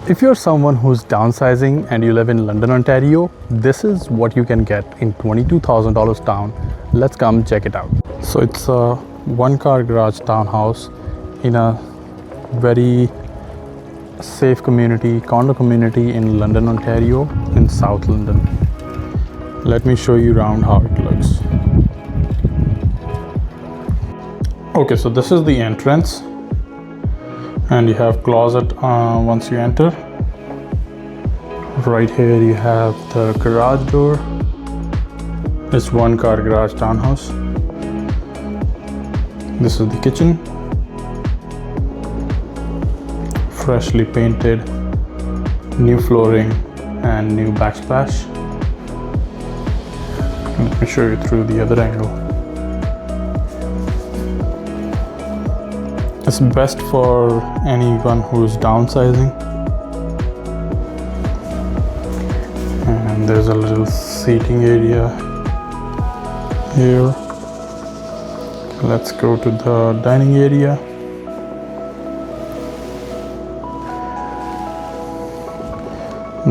If you're someone who's downsizing and you live in London, Ontario, this is what you can get in $22,000 town. Let's come check it out. So it's a one-car garage townhouse in a very safe community, condo community in London, Ontario, in South London. Let me show you around how it looks. Okay, so this is the entrance. And you have closet once you enter. Right here you have the garage door. It's one car garage townhouse. This is the kitchen. Freshly painted, new flooring and new backsplash. Let me show you through the other angle. It's best for anyone who's downsizing. And there's a little seating area here. Let's go to the dining area.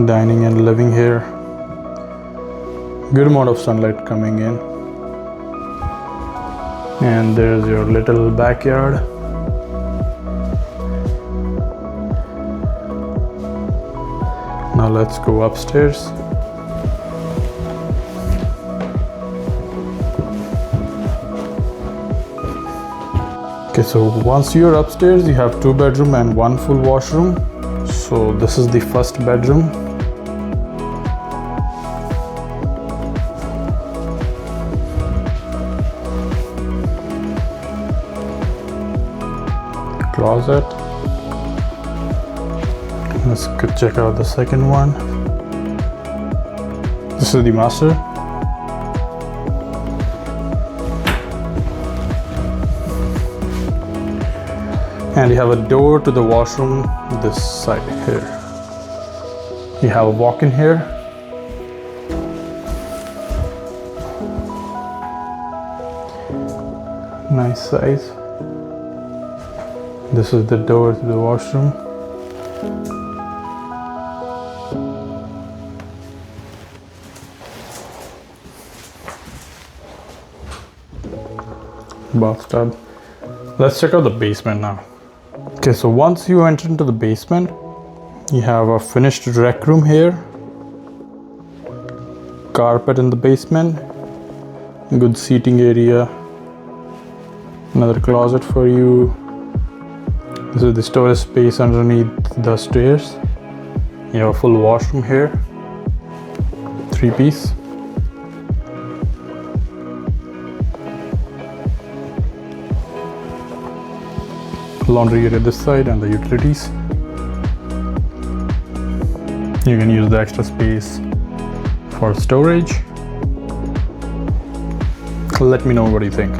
Dining and living here. Good amount of sunlight coming in. And there's your little backyard. Now let's go upstairs. Okay, so once you're upstairs, you have 2 bedrooms and 1 full washroom. So this is the first bedroom. Closet. Let's go check out the second one. This is the master. And you have a door to the washroom this side here. You have a walk-in here. Nice size. This is the door to the washroom. Bathtub. Let's check out the basement now. Okay, so once you enter into the basement, you have a finished rec room here. Carpet in the basement. Good seating area. Another closet for you. This is the storage space underneath the stairs. You have a full washroom here. 3-piece. Laundry area this side and the utilities. You can use the extra space for storage. Let me know what you think.